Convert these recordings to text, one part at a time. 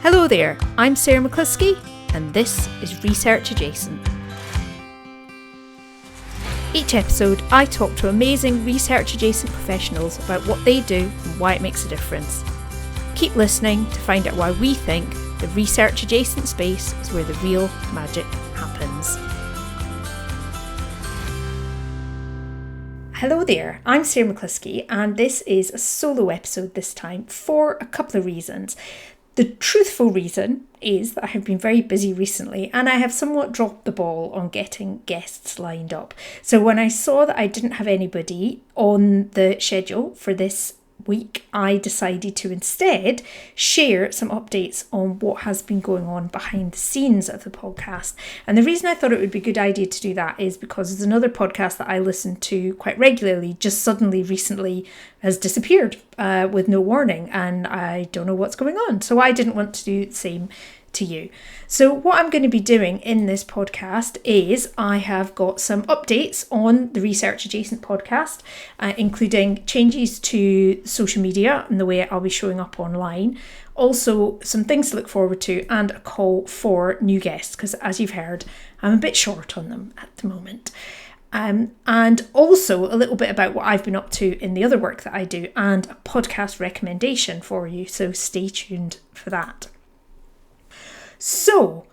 Hello there, I'm Sarah McCluskey and this is Research Adjacent. Each episode I talk to amazing research adjacent professionals about what they do and why it makes a difference. Keep listening to find out why we think the research adjacent space is where the real magic happens. Hello there, I'm Sarah McCluskey and this is a solo episode this time for a couple of reasons. The truthful reason is that I have been very busy recently and I have somewhat dropped the ball on getting guests lined up. So when I saw that I didn't have anybody on the schedule for this week, I decided to instead share some updates on what has been going on behind the scenes of the podcast. And the reason I thought it would be a good idea to do that is because there's another podcast that I listen to quite regularly just suddenly recently has disappeared with no warning, and I don't know what's going on. So I didn't want to do the same to you. So what I'm going to be doing in this podcast is I have got some updates on the Research Adjacent podcast, including changes to social media and the way I'll be showing up online. Also some things to look forward to and a call for new guests because, as you've heard, I'm a bit short on them at the moment. And also a little bit about what I've been up to in the other work that I do and a podcast recommendation for you. So stay tuned for that. So,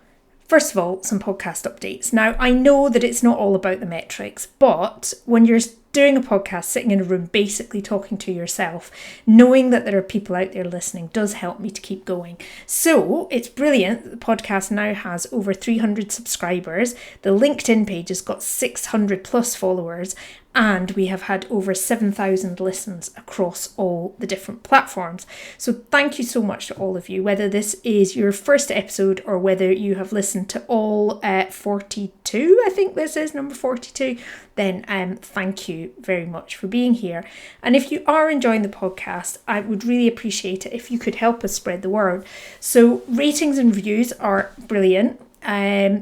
first of all, some podcast updates. Now, I know that it's not all about the metrics, but when you're doing a podcast, sitting in a room, basically talking to yourself, knowing that there are people out there listening does help me to keep going. So it's brilliant that the podcast now has over 300 subscribers. The LinkedIn page has got 600 plus followers, and we have had over 7,000 listens across all the different platforms. So thank you so much to all of you, whether this is your first episode or whether you have listened to all 42, I think this is number 42, then thank you very much for being here. And if you are enjoying the podcast, I would really appreciate it if you could help us spread the word. So ratings and reviews are brilliant.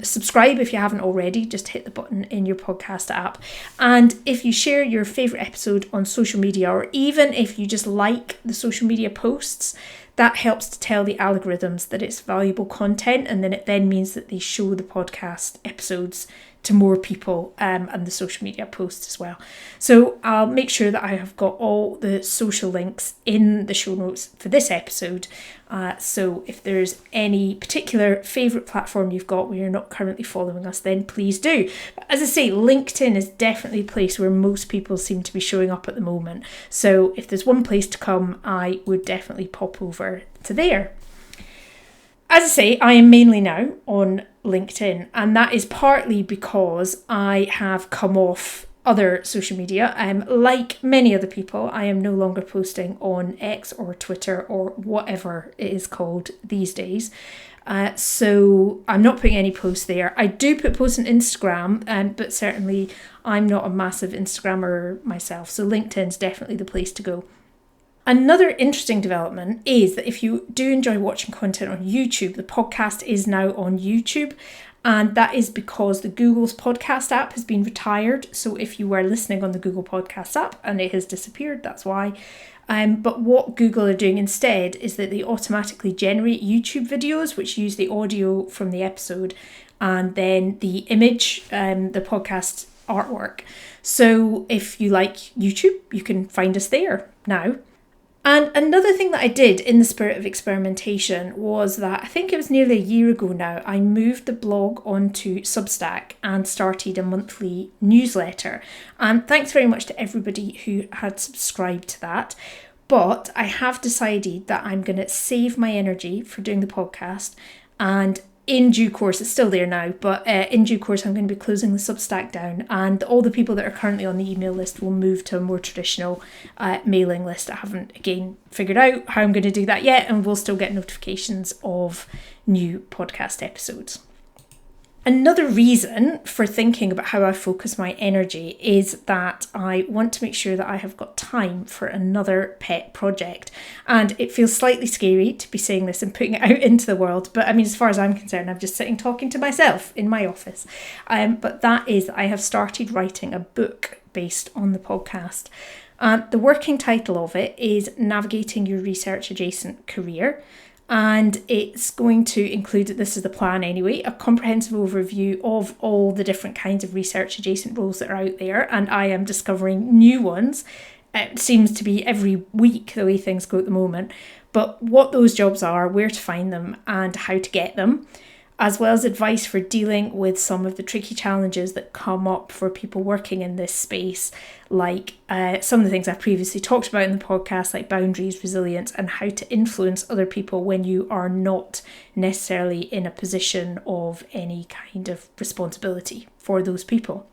Subscribe if you haven't already, just hit the button in your podcast app. And if you share your favourite episode on social media, or even if you just like the social media posts, that helps to tell the algorithms that it's valuable content, and then it then means that they show the podcast episodes to more people and the social media posts as well. So I'll make sure that I have got all the social links in the show notes for this episode. So if there's any particular favourite platform you've got where you're not currently following us, then please do. But as I say, LinkedIn is definitely a place where most people seem to be showing up at the moment. So if there's one place to come, I would definitely pop over to there. As I say, I am mainly now on LinkedIn, and that is partly because I have come off other social media. Like many other people, I am no longer posting on X or Twitter or whatever it is called these days. So I'm not putting any posts there. I do put posts on Instagram, but certainly I'm not a massive Instagrammer myself. So LinkedIn's definitely the place to go. Another interesting development is that if you do enjoy watching content on YouTube, the podcast is now on YouTube, and that is because the Google's podcast app has been retired. So if you were listening on the Google Podcast app and it has disappeared, that's why. But what Google are doing instead is that they automatically generate YouTube videos which use the audio from the episode and then the image, the podcast artwork. So if you like YouTube, you can find us there now. And another thing that I did in the spirit of experimentation was that I think it was nearly a year ago now, I moved the blog onto Substack and started a monthly newsletter. And thanks very much to everybody who had subscribed to that. But I have decided that I'm going to save my energy for doing the podcast, and in due course, it's still there now, but in due course I'm going to be closing the Substack down, and all the people that are currently on the email list will move to a more traditional mailing list. I haven't, again, figured out how I'm going to do that yet, and we'll still get notifications of new podcast episodes. Another reason for thinking about how I focus my energy is that I want to make sure that I have got time for another pet project. And it feels slightly scary to be saying this and putting it out into the world. But I mean, as far as I'm concerned, I'm just sitting talking to myself in my office. But that is, I have started writing a book based on the podcast. The working title of it is Navigating Your Research Adjacent Career. And it's going to include, this is the plan anyway, a comprehensive overview of all the different kinds of research adjacent roles that are out there. And I am discovering new ones. It seems to be every week the way things go at the moment. But what those jobs are, where to find them, and how to get them, as well as advice for dealing with some of the tricky challenges that come up for people working in this space, like some of the things I've previously talked about in the podcast, like boundaries, resilience, and how to influence other people when you are not necessarily in a position of any kind of responsibility for those people.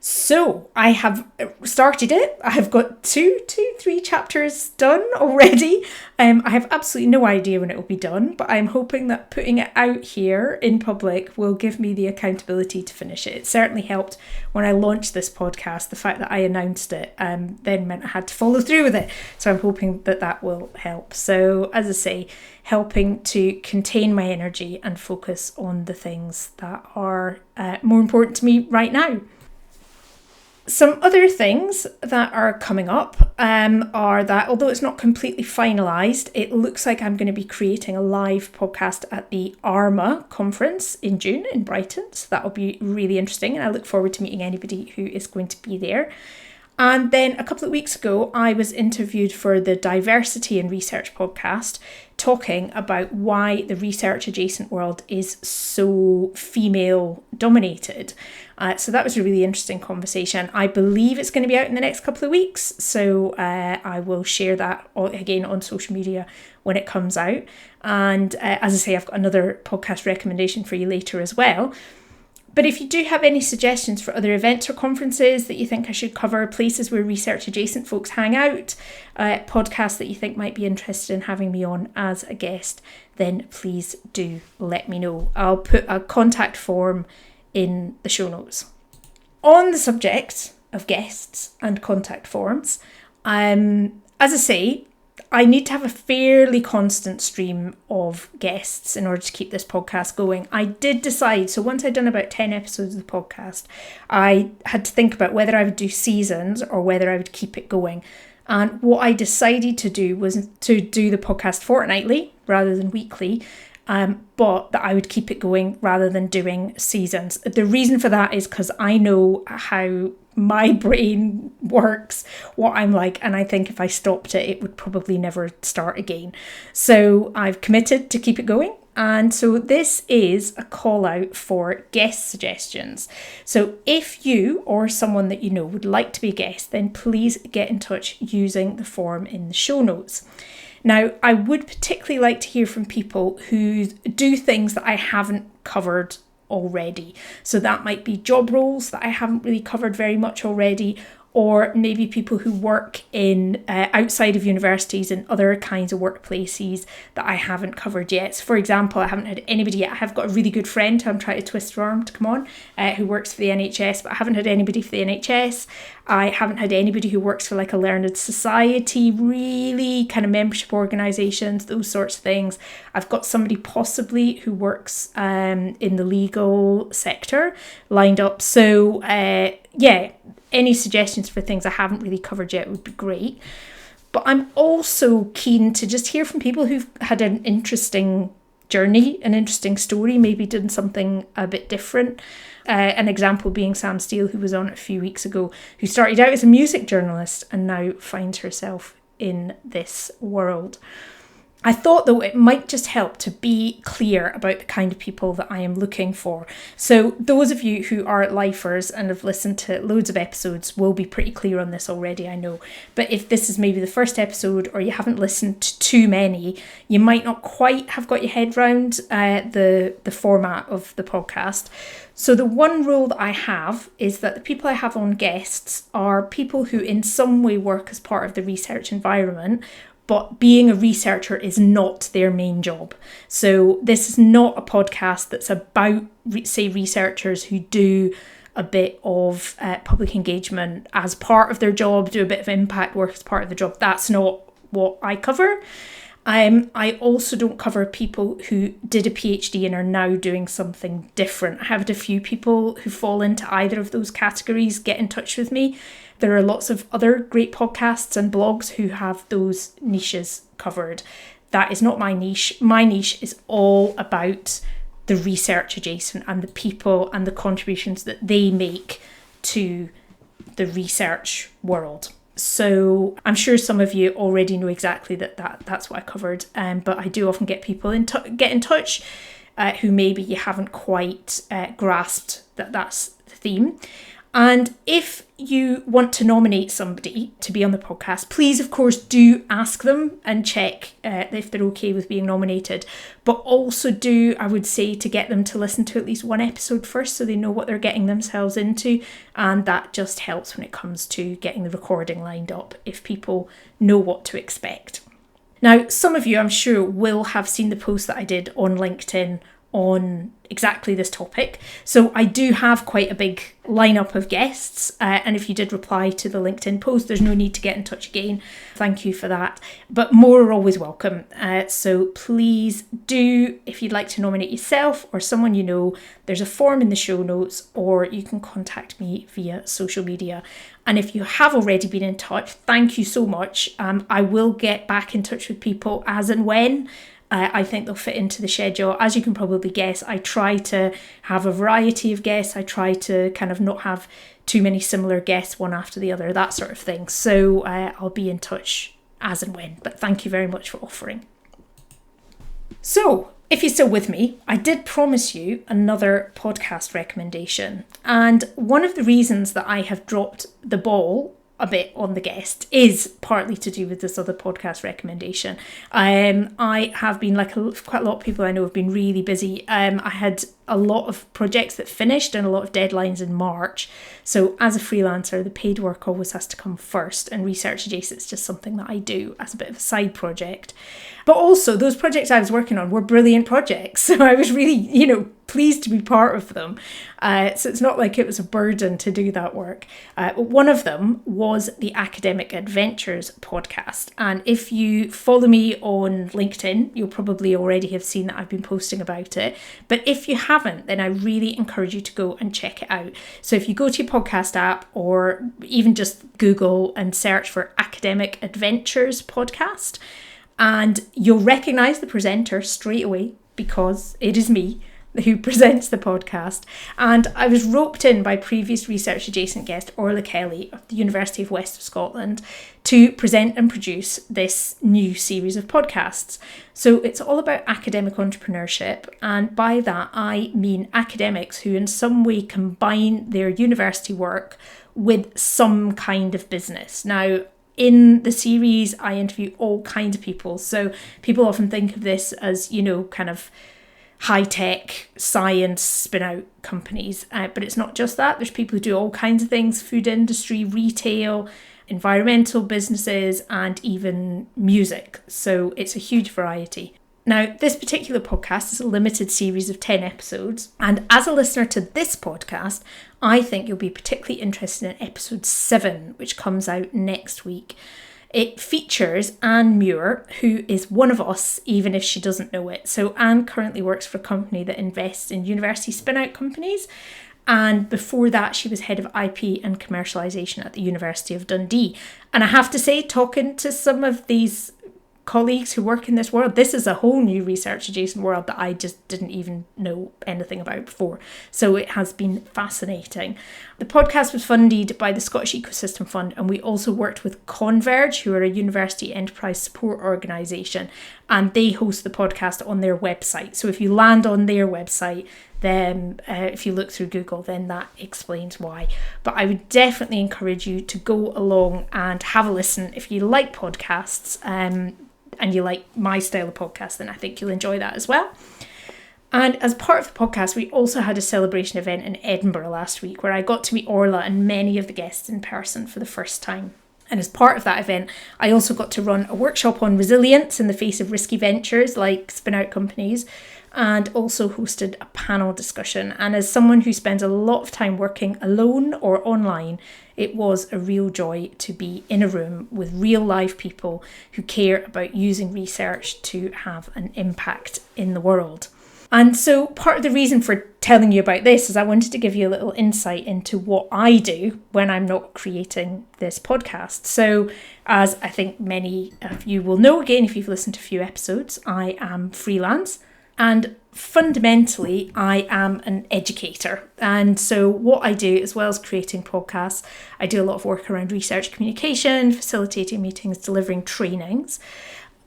So I have started it. I have got three chapters done already. I have absolutely no idea when it will be done, but I'm hoping that putting it out here in public will give me the accountability to finish it. It certainly helped when I launched this podcast. The fact that I announced it then meant I had to follow through with it. So I'm hoping that that will help. So as I say, helping to contain my energy and focus on the things that are more important to me right now. Some other things that are coming up are that, although it's not completely finalised, it looks like I'm going to be creating a live podcast at the ARMA conference in June in Brighton. So that'll be really interesting, and I look forward to meeting anybody who is going to be there. And then a couple of weeks ago, I was interviewed for the Diversity in Research podcast, talking about why the research adjacent world is so female dominated. So that was a really interesting conversation. I believe it's going to be out in the next couple of weeks. So I will share that again on social media when it comes out. And as I say, I've got another podcast recommendation for you later as well. But if you do have any suggestions for other events or conferences that you think I should cover, places where research adjacent folks hang out, podcasts that you think might be interested in having me on as a guest, then please do let me know. I'll put a contact form in the show notes. On the subject of guests and contact forms, as I say, I need to have a fairly constant stream of guests in order to keep this podcast going. I did decide, so once I'd done about 10 episodes of the podcast, I had to think about whether I would do seasons or whether I would keep it going. And what I decided to do was to do the podcast fortnightly rather than weekly, but that I would keep it going rather than doing seasons. The reason for that is because I know how my brain works, what I'm like, and I think if I stopped it, it would probably never start again. So I've committed to keep it going. And so this is a call out for guest suggestions. So if you or someone that you know would like to be a guest, then please get in touch using the form in the show notes. Now, I would particularly like to hear from people who do things that I haven't covered already. So that might be job roles that I haven't really covered very much already, or maybe people who work in outside of universities and other kinds of workplaces that I haven't covered yet. So for example, I haven't had anybody yet. I have got a really good friend who I'm trying to twist her arm to come on, who works for the NHS, but I haven't had anybody for the NHS. I haven't had anybody who works for like a learned society, really kind of membership organisations, those sorts of things. I've got somebody possibly who works in the legal sector lined up. So yeah, any suggestions for things I haven't really covered yet would be great. But I'm also keen to just hear from people who've had an interesting journey, an interesting story, maybe done something a bit different. An example being Sam Steele, who was on a few weeks ago, who started out as a music journalist and now finds herself in this world. I thought, though, it might just help to be clear about the kind of people that I am looking for. So those of you who are lifers and have listened to loads of episodes will be pretty clear on this already, I know. But if this is maybe the first episode or you haven't listened to too many, you might not quite have got your head round the format of the podcast. So the one rule that I have is that the people I have on guests are people who in some way work as part of the research environment, but being a researcher is not their main job. So this is not a podcast that's about, say, researchers who do a bit of public engagement as part of their job, do a bit of impact work as part of the job. That's not what I cover. I also don't cover people who did a PhD and are now doing something different. I have had a few people who fall into either of those categories get in touch with me. There are lots of other great podcasts and blogs who have those niches covered. That is not my niche. My niche is all about the research adjacent and the people and the contributions that they make to the research world. So I'm sure some of you already know exactly that's what I covered, but I do often get people get in touch who maybe you haven't quite grasped that's the theme. And if you want to nominate somebody to be on the podcast, please, of course, do ask them and check if they're okay with being nominated. But also do, I would say, to get them to listen to at least one episode first so they know what they're getting themselves into. And that just helps when it comes to getting the recording lined up if people know what to expect. Now, some of you, I'm sure, will have seen the post that I did on LinkedIn on exactly this topic. So I do have quite a big lineup of guests, and if you did reply to the LinkedIn post, there's no need to get in touch again. Thank you for that. But more are always welcome. So please do, if you'd like to nominate yourself or someone you know, there's a form in the show notes, or you can contact me via social media. And if you have already been in touch, thank you so much. I will get back in touch with people as and when I think they'll fit into the schedule. As you can probably guess, I try to have a variety of guests. I try to kind of not have too many similar guests one after the other, that sort of thing. So I'll be in touch as and when. But thank you very much for offering. So if you're still with me, I did promise you another podcast recommendation. And one of the reasons that I have dropped the ball a bit on the guest is partly to do with this other podcast recommendation. I have been, like quite a lot of people I know, have been really busy. I had a lot of projects that finished and a lot of deadlines in March. So as a freelancer, the paid work always has to come first, and research adjacent is just something that I do as a bit of a side project. But also those projects I was working on were brilliant projects. So I was really, pleased to be part of them. So it's not like it was a burden to do that work. But one of them was the Academic Adventures podcast. And if you follow me on LinkedIn, you'll probably already have seen that I've been posting about it. But if you haven't, then I really encourage you to go and check it out. So if you go to your podcast app, or even just Google and search for Academic Adventures podcast, and you'll recognise the presenter straight away because it is me who presents the podcast. And I was roped in by previous research adjacent guest Orla Kelly of the University of West of Scotland to present and produce this new series of podcasts. So it's all about academic entrepreneurship, and by that I mean academics who in some way combine their university work with some kind of business. Now, in the series, I interview all kinds of people. So people often think of this as, kind of high-tech science spin-out companies. But it's not just that. There's people who do all kinds of things: food industry, retail, environmental businesses, and even music. So it's a huge variety. Now, this particular podcast is a limited series of 10 episodes. And as a listener to this podcast, I think you'll be particularly interested in episode 7, which comes out next week. It features Anne Muir, who is one of us, even if she doesn't know it. So Anne currently works for a company that invests in university spin-out companies. And before that, she was head of IP and commercialisation at the University of Dundee. And I have to say, talking to some of these colleagues who work in this world, this is a whole new research adjacent world that I just didn't even know anything about before. So it has been fascinating. The podcast was funded by the Scottish Ecosystem Fund, and we also worked with Converge, who are a university enterprise support organisation, and they host the podcast on their website. So if you land on their website, then if you look through Google, then that explains why. But I would definitely encourage you to go along and have a listen. If you like podcasts, and you like my style of podcast, then I think you'll enjoy that as well. And as part of the podcast, we also had a celebration event in Edinburgh last week where I got to meet Orla and many of the guests in person for the first time. And as part of that event, I also got to run a workshop on resilience in the face of risky ventures like spin-out companies, and also hosted a panel discussion. And as someone who spends a lot of time working alone or online, it was a real joy to be in a room with real live people who care about using research to have an impact in the world. And so part of the reason for telling you about this is I wanted to give you a little insight into what I do when I'm not creating this podcast. So as I think many of you will know, again, if you've listened to a few episodes, I am freelance and fundamentally I am an educator. And so what I do, as well as creating podcasts, I do a lot of work around research communication, facilitating meetings, delivering trainings.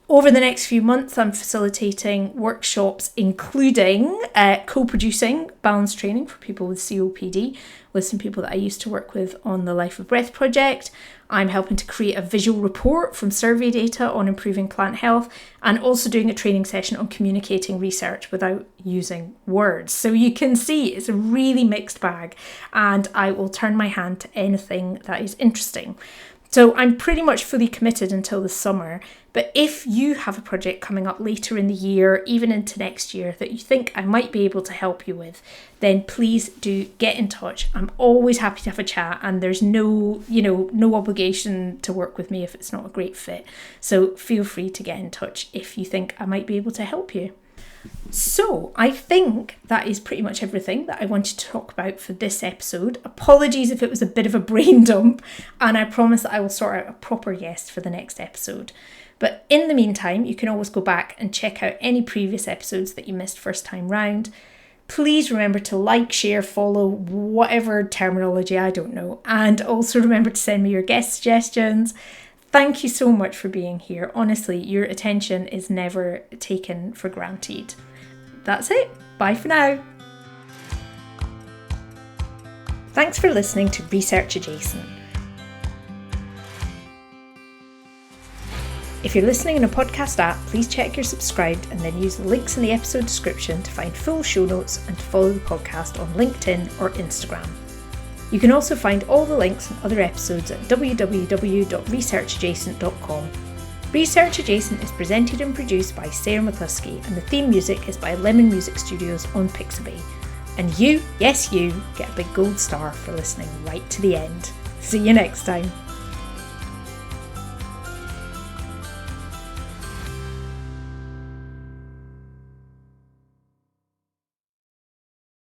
Over the next few months, I'm facilitating workshops, including co-producing balance training for people with COPD with some people that I used to work with on the Life of Breath project. I'm helping to create a visual report from survey data on improving plant health, and also doing a training session on communicating research without using words. So you can see it's a really mixed bag, and I will turn my hand to anything that is interesting. So I'm pretty much fully committed until the summer, but if you have a project coming up later in the year, even into next year, that you think I might be able to help you with, then please do get in touch. I'm always happy to have a chat, and there's no obligation to work with me if it's not a great fit. So feel free to get in touch if you think I might be able to help you. So I think that is pretty much everything that I wanted to talk about for this episode. Apologies if it was a bit of a brain dump, and I promise that I will sort out a proper guest for the next episode. But in the meantime, you can always go back and check out any previous episodes that you missed first time round. Please remember to like, share, follow, whatever terminology, I don't know. And also remember to send me your guest suggestions. Thank you so much for being here. Honestly, your attention is never taken for granted. That's it. Bye for now. Thanks for listening to Research Adjacent. If you're listening in a podcast app, please check you're subscribed and then use the links in the episode description to find full show notes and to follow the podcast on LinkedIn or Instagram. You can also find all the links and other episodes at www.researchadjacent.com. Research Adjacent is presented and produced by Sarah McCluskey, and the theme music is by Lemon Music Studios on Pixabay. And you, yes you, get a big gold star for listening right to the end. See you next time.